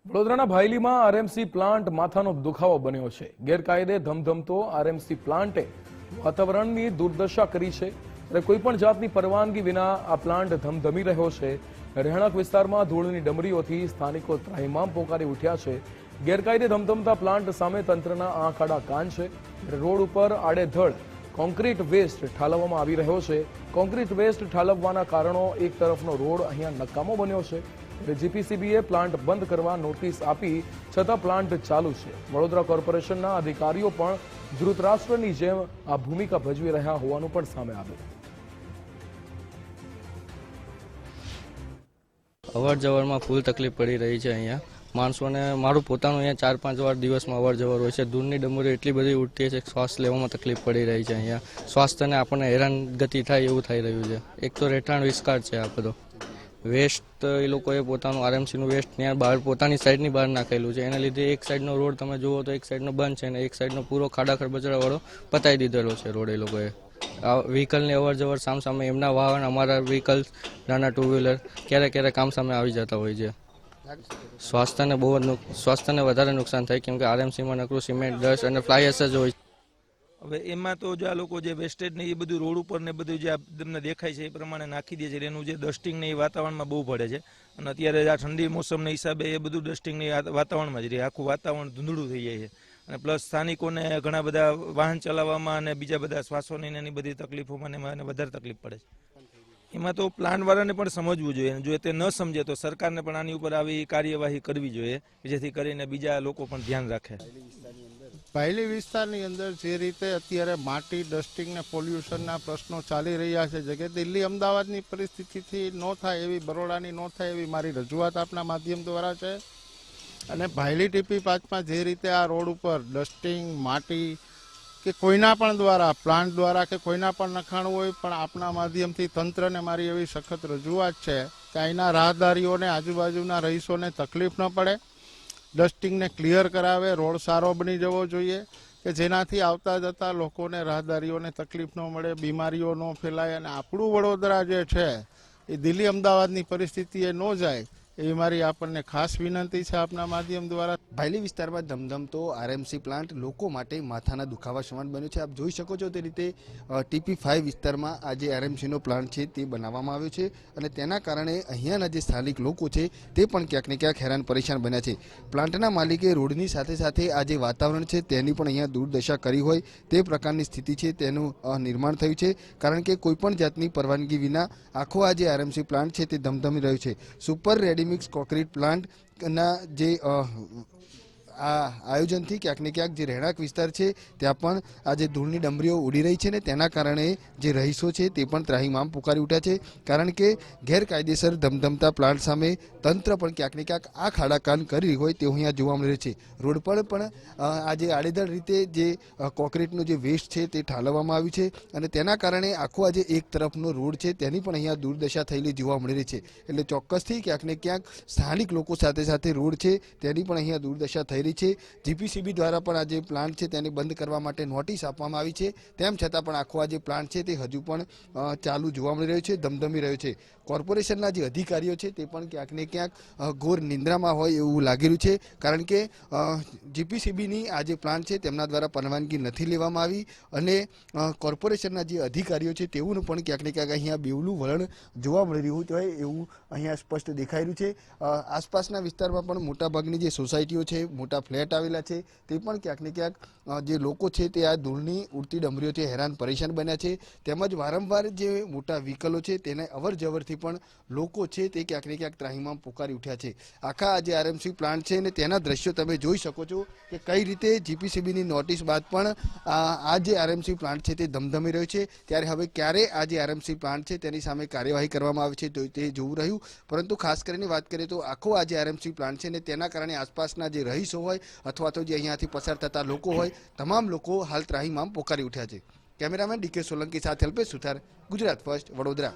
વડોદરાના ભાયલીમાં RMC plant માથાનો દુખાવો બન્યો છે। ગેરકાયદે ધમધમતો આરએમસી પ્લાન્ટે વાતાવરણની દુર્દશા કરી છે। ત્યારે કોઈ પણ જાતની પરવાનગી વિના આ પ્લાન્ટ ધમધમી રહ્યો છે। રહેણાંક વિસ્તારમાં ધૂળની ડમરીઓથી સ્થાનિકો ત્રાહિમામ પોકારી ઉઠ્યા છે। ગેરકાયદે ધમધમતા પ્લાન્ટ સામે તંત્રના આંખ આડા કાન છે। રોડ ઉપર આડેધડ કોન્ક્રીટ વેસ્ટ ઠાલવવામાં આવી રહ્યો છે। કોન્ક્રીટ વેસ્ટ ઠાલવવાના કારણો એક તરફનો રોડ અહીંયા નકામો બન્યો છે। જીપીસીબીએ પ્લાન્ટ બંધ કરવા નોટિસ આપી છતાં પ્લાન્ટ ચાલુ છે। વડોદરા કોર્પોરેશનના અધિકારીઓ પણ ધૃતરાષ્ટ્રની જેમ આ ભૂમિકા ભજવી રહ્યા હોવાનું પણ સામે આવ્યું। અવર જવરમાં ફૂલ તકલીફ પડી રહી છે। અહીંયા માણસોને મારું પોતાનું અહીંયા 4-5 વાર દિવસમાં અવર જવર હોય છે। ધૂળની ડમરી એટલી બધી ઉઠતી છે કે શ્વાસ લેવામાં તકલીફ પડી રહી છે। અહીંયા સ્વાસ્થ્યને આપણને હેરાનગતિ થાય એવું થઈ રહ્યું છે। એક તો રહેઠાણ વિસ્તાર છે આ બધો વેસ્ટ એ લોકોએ પોતાનું આરએમસીનું વેસ્ટ ત્યાં બહાર પોતાની સાઈડની બહાર નાખેલું છે। એના લીધે એક સાઈડનો રોડ તમે જુઓ તો એક સાઈડનો બંધ છે અને એક સાઈડનો પૂરો ખાડા ખરબચડાવાળો પતાવી દીધેલો છે રોડ। એ લોકોએ વ્હીકલની અવર જવર સામસામે એમના વાહન અમારા વ્હીકલ નાના ટુ વ્હીલર ક્યારેક ક્યારેક કામ સામે આવી જતા હોય છે। સ્વાસ્થ્યને વધારે નુકસાન થાય કેમ કે આરએમસીમાં નકરું સિમેન્ટ ડસ્ટ અને ફ્લાય એશ જ હોય। હવે એમાં તો જો આ લોકો જે વેસ્ટેજ ને એ બધું રોડ ઉપર ને બધું જે તમને દેખાય છે એ પ્રમાણે નાખી દે છે। એનું જે ડસ્ટિંગ ને એ વાતાવરણમાં બહુ પડે છે અને અત્યારે આ ઠંડી મોસમના હિસાબે એ બધું ડસ્ટિંગ ને વાતાવરણમાં જ રહે, આખું વાતાવરણ ધૂંધળું થઈ જાય છે અને પ્લસ સ્થાનિકોને ઘણા બધા વાહન ચલાવવામાં અને બીજા બધા શ્વાસોની એની બધી તકલીફોમાં એને વધારે તકલીફ પડે છે। એમાં તો પ્લાન્ટ વાળાને પણ સમજવું જોઈએ, જો તે ન સમજે તો સરકારને પણ આની ઉપર આવી કાર્યવાહી કરવી જોઈએ જેથી કરીને બીજા લોકો પણ ધ્યાન રાખે। ભાયલી વિસ્તારની અંદર જે રીતે અત્યારે માટી ડસ્ટિંગ ને પોલ્યુશનના પ્રશ્નો ચાલી રહ્યા છે, જે કે દિલ્હી અમદાવાદની પરિસ્થિતિથી ન થાય એવી, બરોડાની ન થાય એવી મારી રજૂઆત આપના માધ્યમ દ્વારા છે। અને ભાયલી ટીપી 5માં જે રીતે આ રોડ ઉપર ડસ્ટિંગ માટી કે કોઈના પણ દ્વારા પ્લાન્ટ દ્વારા કે કોઈના પણ નખાણું હોય, પણ આપના માધ્યમથી તંત્રને મારી એવી સખત રજૂઆત છે કે અહીંના રાહદારીઓને આજુબાજુના રહીશોને તકલીફ ન પડે, ડસ્ટિંગને ક્લિયર કરાવે, રોડ સારો બની જવો જોઈએ કે જેનાથી આવતા જતા લોકોને રાહદારીઓને તકલીફ ન મળે, બીમારીઓ ન ફેલાય અને આપણું વડોદરા જે છે એ દિલ્હી અમદાવાદની પરિસ્થિતિએ ન જાય એવી મારી આપણને ખાસ વિનંતી છે આપના માધ્યમ દ્વારા। ભાયલી વિસ્તારમાં ધમધમતો આરએમસી પ્લાન્ટ લોકો માટે માથાના દુખાવા સમાન બન્યો છે। આપ જોઈ શકો છો તે રીતે ટીપી 5 વિસ્તારમાં આ જે આરએમસીનો પ્લાન્ટ છે તે બનાવવામાં આવ્યો છે અને તેના કારણે અહીંયાના જે સ્થાનિક લોકો છે તે પણ ક્યાંક ને ક્યાંક હેરાન પરેશાન બન્યા છે। પ્લાન્ટના માલિકે રોડની સાથે સાથે આ જે વાતાવરણ છે તેની પણ અહીંયા દુર્દશા કરી હોય તે પ્રકારની સ્થિતિ છે તેનું નિર્માણ થયું છે, કારણ કે કોઈપણ જાતની પરવાનગી વિના આખો આ જે આરએમસી પ્લાન્ટ છે તે ધમધમી રહ્યો છે। સુપર રેડીમિક્સ કોન્ક્રીટ પ્લાન્ટના જે આ આયોજનથી ક્યાંક ને ક્યાંક જે રહેણાંક વિસ્તાર છે ત્યાં પણ આ જે ધૂળની ડમરીઓ ઉડી રહી છે ને તેના કારણે જે રહીશો છે તે પણ ત્રાહિમામ પુકારી ઉઠ્યા છે, કારણ કે ગેરકાયદેસર ધમધમતા પ્લાન્ટ સામે તંત્ર પણ ક્યાંક ને ક્યાંક આ ખાડાકાન કરી હોય તેવું અહીંયા જોવા મળી રહ્યું છે। રોડ પર પણ આ જે આડેધડ રીતે જે કોન્ક્રીટનું જે વેસ્ટ છે તે ઠાલવવામાં આવ્યું છે અને તેના કારણે આખો આ જે એક તરફનો રોડ છે તેની પણ અહીંયા દુર્દશા થયેલી જોવા મળી રહી છે। એટલે ચોક્કસથી ક્યાંક ને ક્યાંક સ્થાનિક લોકો સાથે સાથે રોડ છે તેની પણ અહીંયા દુર્દશા થઈ રહી છે। જીપીસીબી દ્વારા પણ આ જે પ્લાન્ટ છે તેને બંધ કરવા માટે નોટિસ આપવામાં આવી છે, તેમ છતાં પણ આખો આ જે પ્લાન્ટ છે તે હજુ પણ ચાલુ જોવા મળી રહ્યો છે, ધમધમી રહ્યો છે। કોર્પોરેશનના જે અધિકારીઓ છે તે પણ ક્યાંક ને ક્યાંક ઘોર નિંદ્રામાં હોય એવું લાગી રહ્યું છે, કારણ કે જીપીસીબીની આ જે પ્લાન્ટ છે તેમના દ્વારા પરવાનગી નથી લેવામાં આવી અને કોર્પોરેશનના જે અધિકારીઓ છે તેઓનું પણ ક્યાંક ને ક્યાંક અહીંયા બેવલું વલણ જોવા મળી રહ્યું હોય એવું અહીંયા સ્પષ્ટ દેખાઈ રહ્યું છે। આસપાસના વિસ્તારમાં પણ મોટાભાગની જે સોસાયટીઓ છે, મોટા ફ્લેટ આવેલા છે, તે પણ ક્યાંક ને ક્યાંક જે લોકો છે તે આ ધૂળની ઉડતી ડમરીઓથી હેરાન પરેશાન બન્યા છે, તેમજ વારંવાર જે મોટા વ્હીકલો છે તેને અવર જવરથી પણ લોકો છે તે ક્યાંક ને ક્યાંક ત્રાહિમામ પુકારી ઉઠ્યા છે। આખા આ જે આરએમસી પ્લાન્ટ છે ને તેના દ્રશ્યો તમે જોઈ શકો છો કે કઈ રીતે જીપીસીબીની નોટિસ બાદ પણ આ જે આરએમસી પ્લાન્ટ છે તે ધમધમી રહ્યો છે। ત્યારે હવે ક્યારે આ જે આરએમસી પ્લાન્ટ છે તેની સામે કાર્યવાહી કરવામાં આવે છે તો તે જોવું રહ્યું, પરંતુ ખાસ કરીને વાત કરીએ તો આખો આ જે આરએમસી પ્લાન્ટ છે ને તેના કારણે આસપાસના જે રહીશો હોય અથવા તો જે અહીંયાથી પસાર થતા લોકો હોય, તમામ લોકો હાલ ત્રાહિમામ પોકારી ઉઠ્યા છે। કેમેરામેન ડીકે સોલંકી સાથે અલ્પેશ સુથાર, ગુજરાત ફર્સ્ટ, વડોદરા।